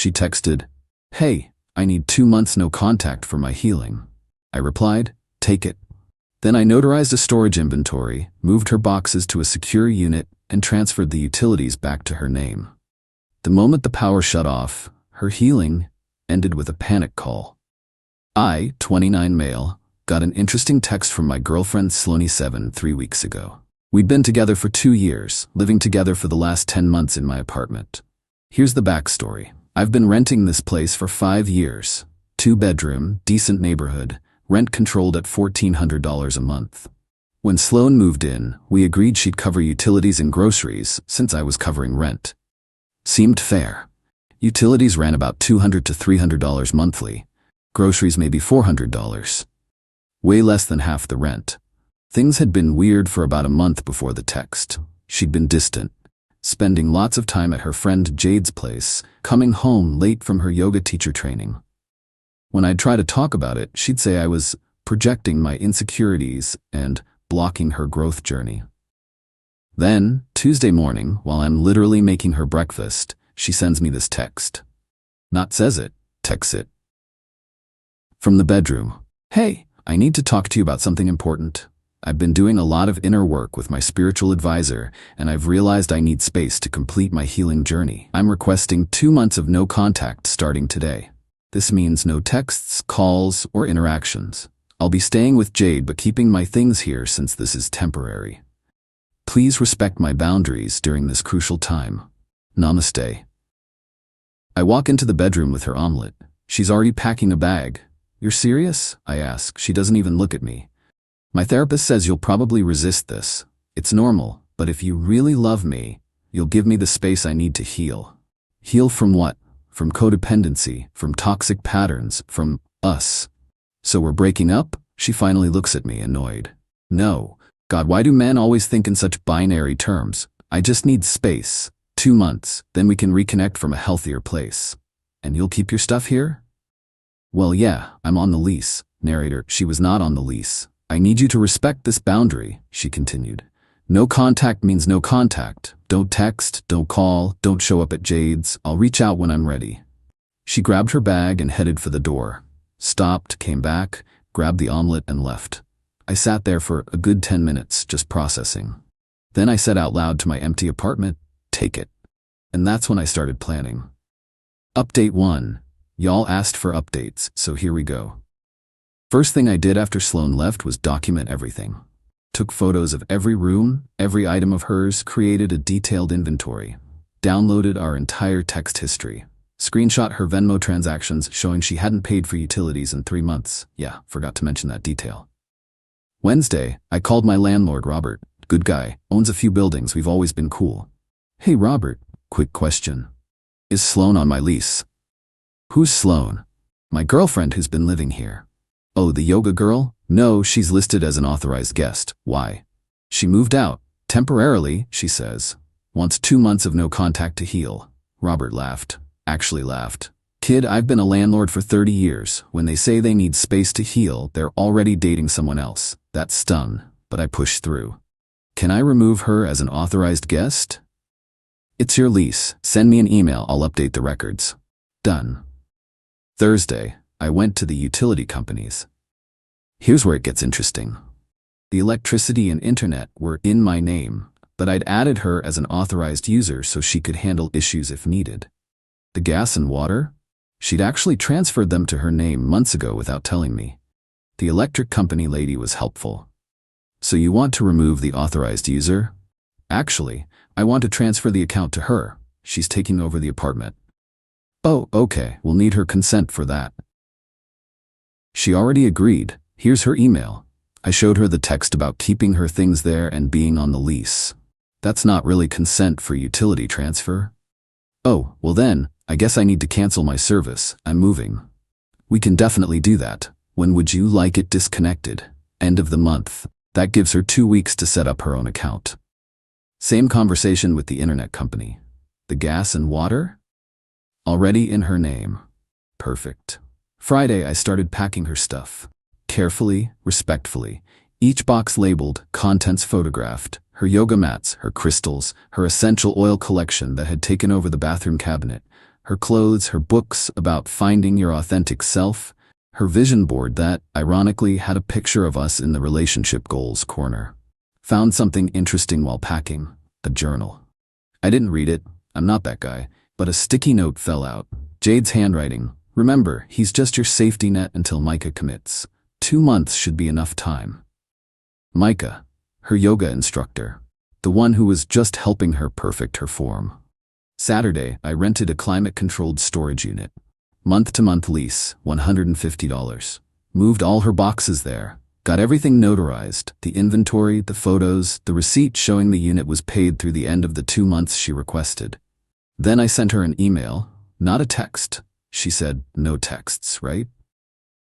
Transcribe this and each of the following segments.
She texted, "Hey, I need 2 months no contact for my healing." I replied, "Take it." Then I notarized a storage inventory, moved her boxes to a secure unit, and transferred the utilities back to her name. The moment the power shut off, her healing ended with a panic call. I, 29 male, got an interesting text from my girlfriend Sloanie7 3 weeks ago. We'd been together for 2 years, living together for the last 10 months in my apartment. Here's the backstory. I've been renting this place for 5 years. 2-bedroom, decent neighborhood, rent controlled at $1,400 a month. When Sloane moved in, we agreed she'd cover utilities and groceries since I was covering rent. Seemed fair. Utilities ran about $200 to $300 monthly. Groceries maybe $400. Way less than half the rent. Things had been weird for about a month before the text. She'd been distant, spending lots of time at her friend Jade's place, coming home late from her yoga teacher training. When I'd try to talk about it, she'd say I was projecting my insecurities and blocking her growth journey. Then, Tuesday morning, while I'm literally making her breakfast, she sends me this text. Not says it, texts it. From the bedroom. "Hey, I need to talk to you about something important. I've been doing a lot of inner work with my spiritual advisor, and I've realized I need space to complete my healing journey. I'm requesting 2 months of no contact starting today. This means no texts, calls, or interactions. I'll be staying with Jade but keeping my things here since this is temporary. Please respect my boundaries during this crucial time. Namaste." I walk into the bedroom with her omelet. She's already packing a bag. "You're serious?" I ask. She doesn't even look at me. "My therapist says you'll probably resist this. It's normal, but if you really love me, you'll give me the space I need to heal." Heal from what? From codependency, from toxic patterns, from us. "So we're breaking up?" She finally looks at me, annoyed. "No. God, why do men always think in such binary terms? I just need space. 2 months, then we can reconnect from a healthier place. And you'll keep your stuff here?" "Well, yeah, I'm on the lease." Narrator, she was not on the lease. "I need you to respect this boundary," she continued. "No contact means no contact. Don't text, don't call, don't show up at Jade's. I'll reach out when I'm ready." She grabbed her bag and headed for the door. Stopped, came back, grabbed the omelet and left. I sat there for a good 10 minutes, just processing. Then I said out loud to my empty apartment, "Take it." And that's when I started planning. Update 1. Y'all asked for updates, so here we go. First thing I did after Sloane left was document everything. Took photos of every room, every item of hers, created a detailed inventory. Downloaded our entire text history. Screenshot her Venmo transactions showing she hadn't paid for utilities in 3 months. Yeah, forgot to mention that detail. Wednesday, I called my landlord, Robert. Good guy, owns a few buildings, we've always been cool. "Hey Robert, quick question. Is Sloane on my lease?" "Who's Sloane?" "My girlfriend who's been living here." "Oh, the yoga girl?" "No, she's listed as an authorized guest." "Why?" "She moved out. Temporarily," she says. "Wants 2 months of no contact to heal." Robert laughed. Actually laughed. "Kid, I've been a landlord for 30 years. When they say they need space to heal, they're already dating someone else." That stung, but I pushed through. "Can I remove her as an authorized guest?" "It's your lease. Send me an email, I'll update the records." Done. Thursday, I went to the utility companies. Here's where it gets interesting. The electricity and internet were in my name, but I'd added her as an authorized user so she could handle issues if needed. The gas and water? She'd actually transferred them to her name months ago without telling me. The electric company lady was helpful. "So you want to remove the authorized user?" "Actually, I want to transfer the account to her. She's taking over the apartment." "Oh, okay, we'll need her consent for that." She already agreed. Here's her email. I showed her the text about keeping her things there and being on the lease. That's not really consent for utility transfer. "Oh, well then, I guess I need to cancel my service. I'm moving." "We can definitely do that. When would you like it disconnected?" "End of the month." That gives her 2 weeks to set up her own account. Same conversation with the internet company. The gas and water? Already in her name. Perfect. Friday, I started packing her stuff. Carefully, respectfully. Each box labeled, contents photographed, her yoga mats, her crystals, her essential oil collection that had taken over the bathroom cabinet. Her clothes, her books about finding your authentic self, her vision board that, ironically, had a picture of us in the relationship goals corner. Found something interesting while packing, a journal. I didn't read it, I'm not that guy, but a sticky note fell out. Jade's handwriting. Remember, he's just your safety net until Micah commits. 2 months should be enough time. Micah, her yoga instructor, the one who was just helping her perfect her form. Saturday, I rented a climate-controlled storage unit. Month-to-month lease, $150. Moved all her boxes there. Got everything notarized, the inventory, the photos, the receipt showing the unit was paid through the end of the 2 months she requested. Then I sent her an email, not a text. She said, no texts, right?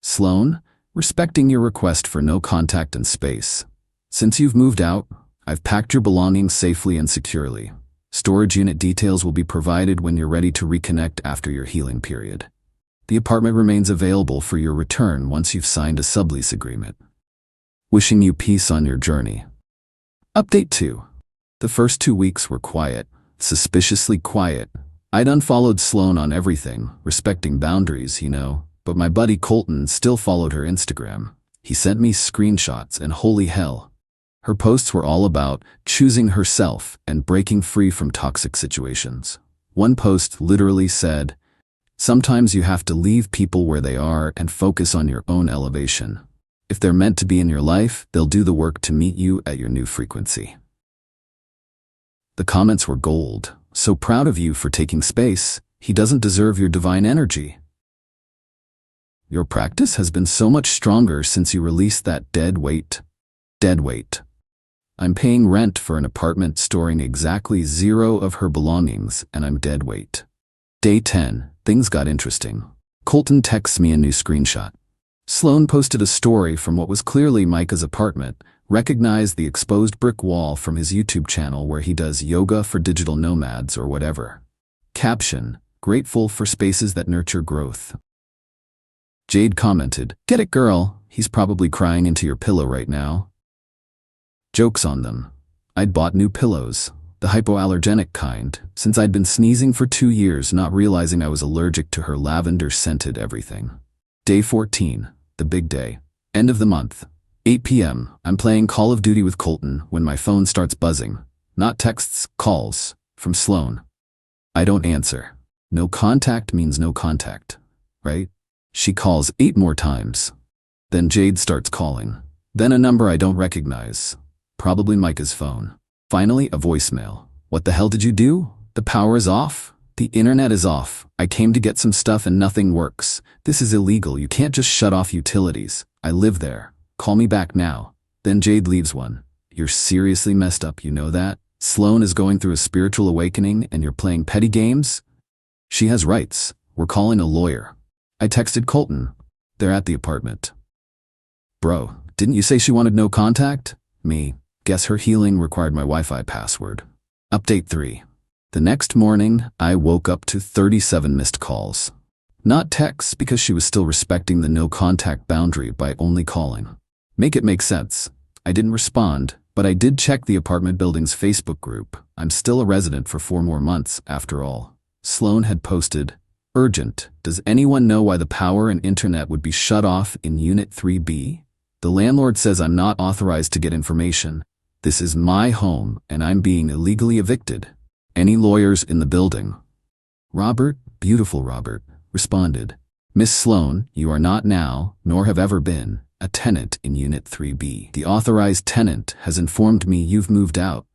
Sloan, respecting your request for no contact and space. Since you've moved out, I've packed your belongings safely and securely. Storage unit details will be provided when you're ready to reconnect after your healing period. The apartment remains available for your return once you've signed a sublease agreement. Wishing you peace on your journey. Update 2. The first 2 weeks were quiet, suspiciously quiet. I'd unfollowed Sloan on everything, respecting boundaries, but my buddy Colton still followed her Instagram. He sent me screenshots and holy hell. Her posts were all about choosing herself and breaking free from toxic situations. One post literally said, sometimes you have to leave people where they are and focus on your own elevation. If they're meant to be in your life, they'll do the work to meet you at your new frequency. The comments were gold. So proud of you for taking space. He doesn't deserve your divine energy. Your practice has been so much stronger since you released that dead weight. Dead weight. I'm paying rent for an apartment storing exactly 0 of her belongings, and I'm dead weight. Day 10, things got interesting. Colton texts me a new screenshot. Sloan posted a story from what was clearly Micah's apartment, recognized the exposed brick wall from his YouTube channel where he does yoga for digital nomads or whatever. Caption, grateful for spaces that nurture growth. Jade commented, get it girl, he's probably crying into your pillow right now. Jokes on them. I'd bought new pillows, the hypoallergenic kind, since I'd been sneezing for 2 years, not realizing I was allergic to her lavender-scented everything. Day 14, the big day. End of the month. 8 p.m., I'm playing Call of Duty with Colton when my phone starts buzzing. Not texts, calls, from Sloan. I don't answer. No contact means no contact, right? She calls 8 more times. Then Jade starts calling. Then a number I don't recognize. Probably Micah's phone. Finally, a voicemail. What the hell did you do? The power is off. The internet is off. I came to get some stuff and nothing works. This is illegal. You can't just shut off utilities. I live there. Call me back now. Then Jade leaves one. You're seriously messed up, you know that? Sloan is going through a spiritual awakening and you're playing petty games? She has rights. We're calling a lawyer. I texted Colton. They're at the apartment. Bro, didn't you say she wanted no contact? Me. Guess her healing required my Wi-Fi password. Update 3. The next morning, I woke up to 37 missed calls. Not texts because she was still respecting the no contact boundary by only calling. Make it make sense. I didn't respond, but I did check the apartment building's Facebook group. I'm still a resident for 4 more months, after all. Sloan had posted, urgent, does anyone know why the power and internet would be shut off in Unit 3B? The landlord says I'm not authorized to get information. This is my home and I'm being illegally evicted. Any lawyers in the building? Robert, beautiful Robert, responded. Miss Sloan, you are not now, nor have ever been, a tenant in Unit 3B. The authorized tenant has informed me you've moved out.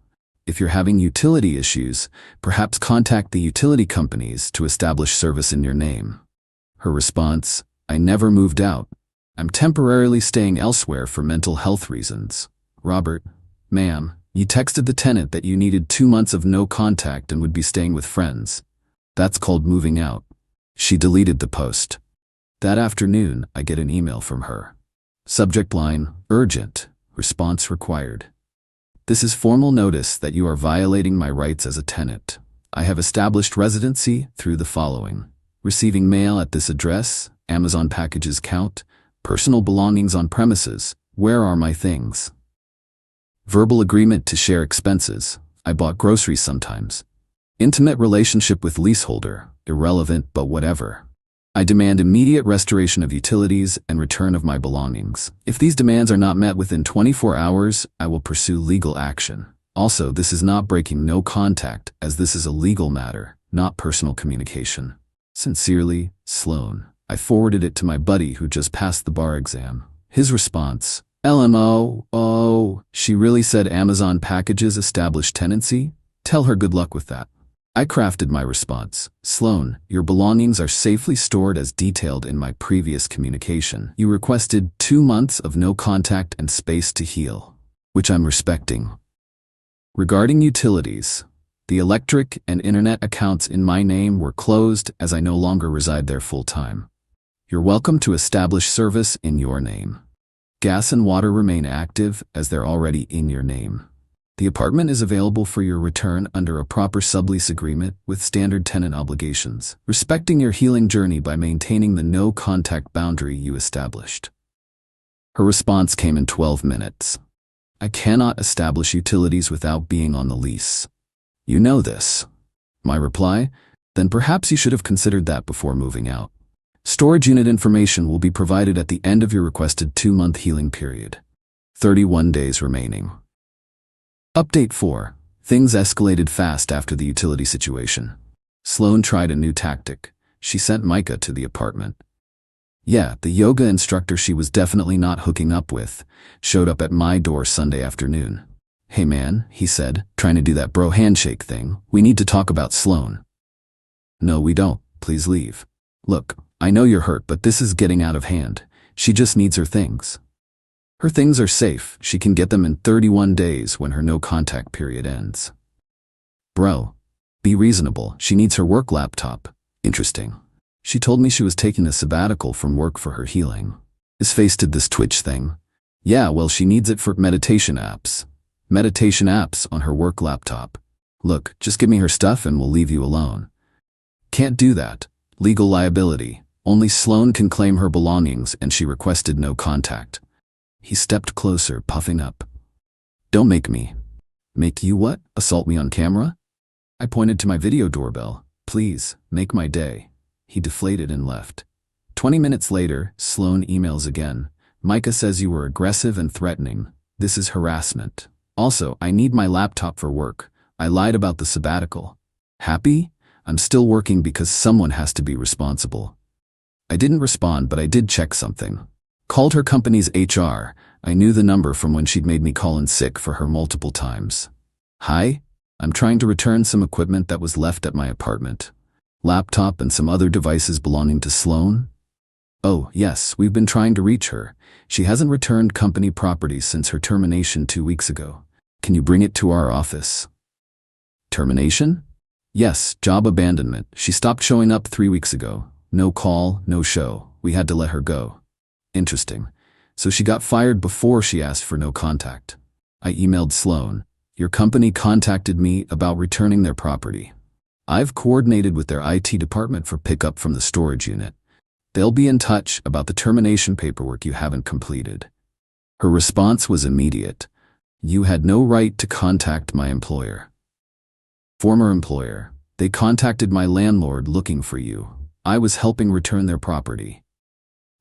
If you're having utility issues, perhaps contact the utility companies to establish service in your name. Her response, I never moved out. I'm temporarily staying elsewhere for mental health reasons. Robert, ma'am, you texted the tenant that you needed 2 months of no contact and would be staying with friends. That's called moving out. She deleted the post. That afternoon, I get an email from her. Subject line, urgent, response required. This is formal notice that you are violating my rights as a tenant. I have established residency through the following. Receiving mail at this address, Amazon packages count, personal belongings on premises, where are my things? Verbal agreement to share expenses. I bought groceries sometimes. Intimate relationship with leaseholder, irrelevant but whatever. I demand immediate restoration of utilities and return of my belongings. If these demands are not met within 24 hours, I will pursue legal action. Also, this is not breaking no contact, as this is a legal matter, not personal communication. Sincerely, Sloan. I forwarded it to my buddy who just passed the bar exam. His response, LMO, oh, she really said Amazon packages establish tenancy? Tell her good luck with that. I crafted my response. Sloan, your belongings are safely stored as detailed in my previous communication. You requested 2 months of no contact and space to heal, which I'm respecting. Regarding utilities, the electric and internet accounts in my name were closed as I no longer reside there full-time. You're welcome to establish service in your name. Gas and water remain active as they're already in your name. The apartment is available for your return under a proper sublease agreement with standard tenant obligations, respecting your healing journey by maintaining the no-contact boundary you established. Her response came in 12 minutes. I cannot establish utilities without being on the lease. You know this. My reply, then perhaps you should have considered that before moving out. Storage unit information will be provided at the end of your requested 2-month healing period. 31 days remaining. Update 4. Things escalated fast after the utility situation. Sloan tried a new tactic. She sent Micah to the apartment. Yeah, the yoga instructor she was definitely not hooking up with showed up at my door Sunday afternoon. Hey man, he said, trying to do that bro handshake thing. We need to talk about Sloan. No, we don't. Please leave. Look, I know you're hurt, but this is getting out of hand. She just needs her things. Her things are safe. She can get them in 31 days when her no-contact period ends. Bro, be reasonable. She needs her work laptop. Interesting. She told me she was taking a sabbatical from work for her healing. His face did this twitch thing. Yeah, well, she needs it for meditation apps. Meditation apps on her work laptop. Look, just give me her stuff and we'll leave you alone. Can't do that. Legal liability. Only Sloan can claim her belongings, and she requested no contact. He stepped closer, puffing up. Don't make me. Make you what? Assault me on camera? I pointed to my video doorbell. Please, make my day. He deflated and left. 20 minutes later, Sloan emails again. Micah says you were aggressive and threatening. This is harassment. Also, I need my laptop for work. I lied about the sabbatical. Happy? I'm still working because someone has to be responsible. I didn't respond, but I did check something. Called her company's HR. I knew the number from when she'd made me call in sick for her multiple times. Hi, I'm trying to return some equipment that was left at my apartment. Laptop and some other devices belonging to Sloan. Oh, yes, we've been trying to reach her. She hasn't returned company property since her termination 2 weeks ago. Can you bring it to our office? Termination? Yes, job abandonment. She stopped showing up 3 weeks ago. No call, no show. We had to let her go. Interesting. So she got fired before she asked for no contact. I emailed Sloan. Your company contacted me about returning their property. I've coordinated with their IT department for pickup from the storage unit. They'll be in touch about the termination paperwork you haven't completed. Her response was immediate. You had no right to contact my employer. Former employer. They contacted my landlord looking for you. I was helping return their property.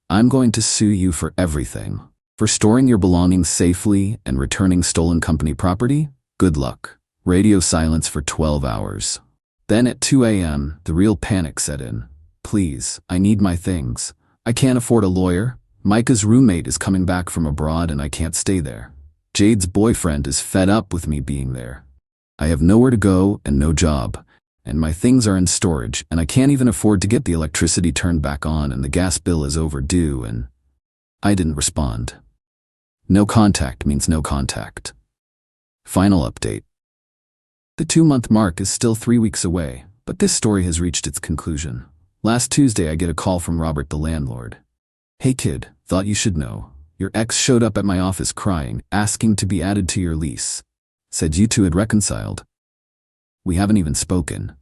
I'm going to sue you for everything. For storing your belongings safely and returning stolen company property? Good luck. Radio silence for 12 hours. Then at 2 a.m., the real panic set in. Please, I need my things. I can't afford a lawyer. Micah's roommate is coming back from abroad and I can't stay there. Jade's boyfriend is fed up with me being there. I have nowhere to go and no job. And my things are in storage, and I can't even afford to get the electricity turned back on, and the gas bill is overdue, and I didn't respond. No contact means no contact. Final update. The 2-month mark is still 3 weeks away, but this story has reached its conclusion. Last Tuesday I get a call from Robert the landlord. Hey kid, thought you should know. Your ex showed up at my office crying, asking to be added to your lease. Said you two had reconciled. We haven't even spoken.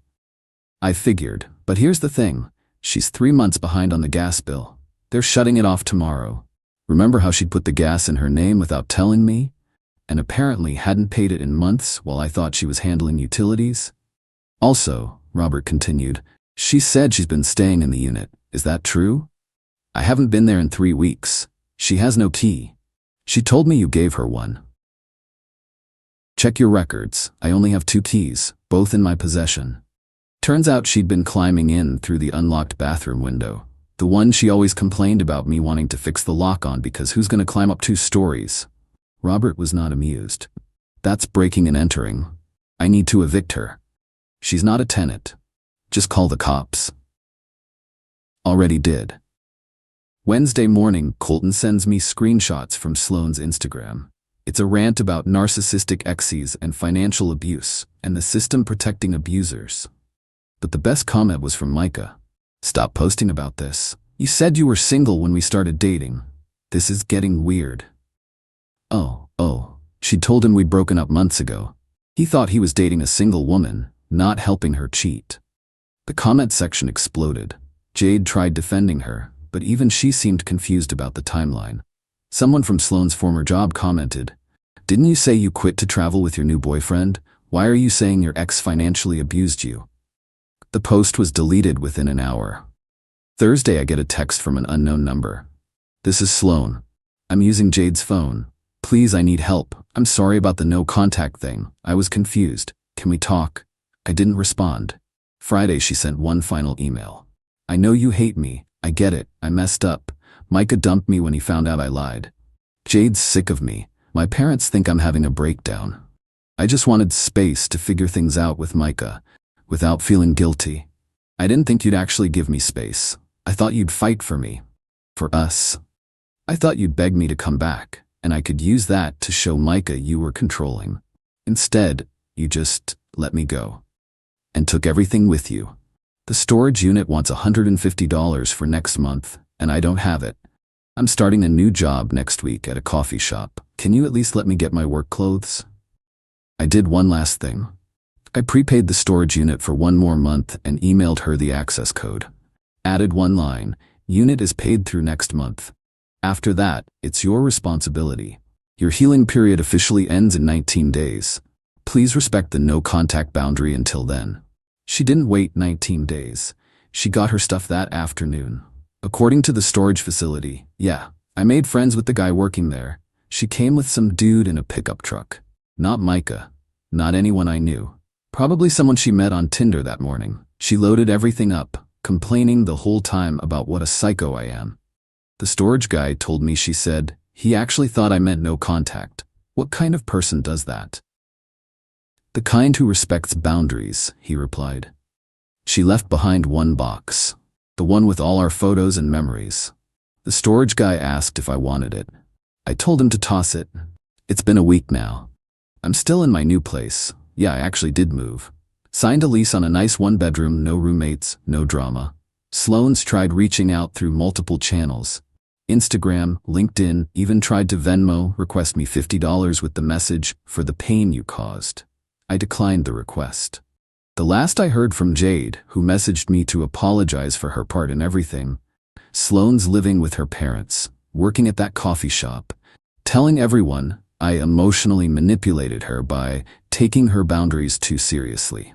I figured, but here's the thing. She's 3 months behind on the gas bill. They're shutting it off tomorrow. Remember how she'd put the gas in her name without telling me? And apparently hadn't paid it in months while I thought she was handling utilities? Also, Robert continued, she said she's been staying in the unit. Is that true? I haven't been there in 3 weeks. She has no key. She told me you gave her one. Check your records. I only have 2 keys, both in my possession. Turns out she'd been climbing in through the unlocked bathroom window. The one she always complained about me wanting to fix the lock on because who's gonna climb up 2 stories? Robert was not amused. That's breaking and entering. I need to evict her. She's not a tenant. Just call the cops. Already did. Wednesday morning, Colton sends me screenshots from Sloane's Instagram. It's a rant about narcissistic exes and financial abuse, and the system protecting abusers. But the best comment was from Micah. Stop posting about this. You said you were single when we started dating. This is getting weird. Oh, she told him we'd broken up months ago. He thought he was dating a single woman, not helping her cheat. The comment section exploded. Jade tried defending her, but even she seemed confused about the timeline. Someone from Sloane's former job commented, "Didn't you say you quit to travel with your new boyfriend? Why are you saying your ex financially abused you?" The post was deleted within an hour. Thursday, I get a text from an unknown number. "This is Sloane. I'm using Jade's phone. Please, I need help. I'm sorry about the no contact thing. I was confused. Can we talk?" I didn't respond. Friday, she sent one final email. "I know you hate me. I get it. I messed up. Micah dumped me when he found out I lied. Jade's sick of me. My parents think I'm having a breakdown. I just wanted space to figure things out with Micah, without feeling guilty. I didn't think you'd actually give me space. I thought you'd fight for me. For us. I thought you'd beg me to come back, and I could use that to show Micah you were controlling. Instead, you just let me go. And took everything with you. The storage unit wants $150 for next month, and I don't have it. I'm starting a new job next week at a coffee shop. Can you at least let me get my work clothes?" I did one last thing. I prepaid the storage unit for 1 more month and emailed her the access code. Added one line, "Unit is paid through next month. After that, it's your responsibility. Your healing period officially ends in 19 days. Please respect the no contact boundary until then." She didn't wait 19 days. She got her stuff that afternoon. According to the storage facility, yeah, I made friends with the guy working there. She came with some dude in a pickup truck. Not Micah. Not anyone I knew. Probably someone she met on Tinder that morning. She loaded everything up, complaining the whole time about what a psycho I am. The storage guy told me she said, he actually thought I meant no contact. What kind of person does that? "The kind who respects boundaries," he replied. She left behind one box. The one with all our photos and memories. The storage guy asked if I wanted it. I told him to toss it. It's been a week now. I'm still in my new place. Yeah, I actually did move. Signed a lease on a nice 1-bedroom, no roommates, no drama. Sloane's tried reaching out through multiple channels. Instagram, LinkedIn, even tried to Venmo, request me $50 with the message, "For the pain you caused." I declined the request. The last I heard from Jade, who messaged me to apologize for her part in everything, Sloane's living with her parents, working at that coffee shop, telling everyone I emotionally manipulated her by taking her boundaries too seriously.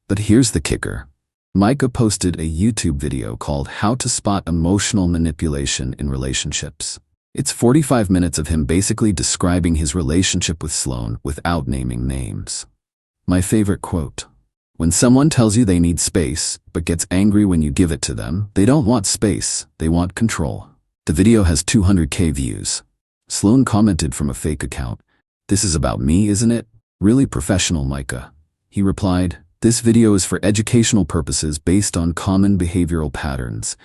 But here's the kicker. Micah posted a YouTube video called "How to Spot Emotional Manipulation in Relationships." It's 45 minutes of him basically describing his relationship with Sloane without naming names. My favorite quote: "When someone tells you they need space, but gets angry when you give it to them, they don't want space, they want control." The video has 200K views. Sloane commented from a fake account, "This is about me, isn't it? Really professional, Micah." He replied, "This video is for educational purposes based on common behavioral patterns.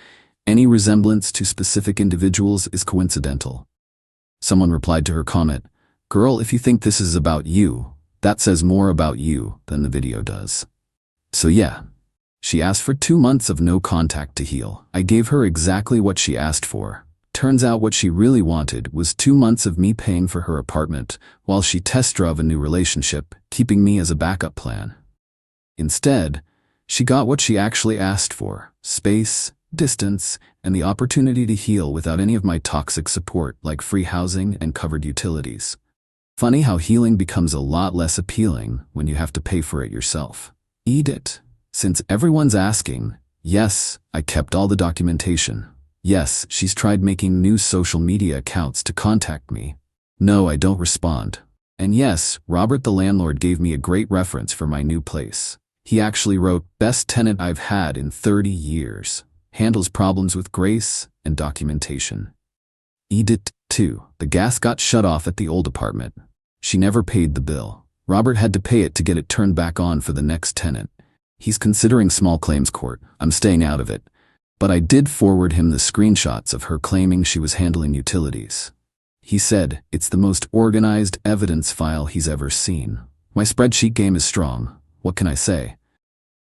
Any resemblance to specific individuals is coincidental." Someone replied to her comment, "Girl, if you think this is about you, that says more about you than the video does." So yeah, she asked for 2 months of no contact to heal. I gave her exactly what she asked for. Turns out what she really wanted was 2 months of me paying for her apartment while she test drove a new relationship, keeping me as a backup plan. Instead, she got what she actually asked for: space, distance, and the opportunity to heal without any of my toxic support like free housing and covered utilities. Funny how healing becomes a lot less appealing when you have to pay for it yourself. Eat it. Since everyone's asking, yes, I kept all the documentation. Yes, she's tried making new social media accounts to contact me. No, I don't respond. And yes, Robert the landlord gave me a great reference for my new place. He actually wrote, best tenant I've had in 30 years. Handles problems with grace and documentation. Edit 2. The gas got shut off at the old apartment. She never paid the bill. Robert had to pay it to get it turned back on for the next tenant. He's considering small claims court. I'm staying out of it. But I did forward him the screenshots of her claiming she was handling utilities. He said it's the most organized evidence file he's ever seen. My spreadsheet game is strong. What can I say?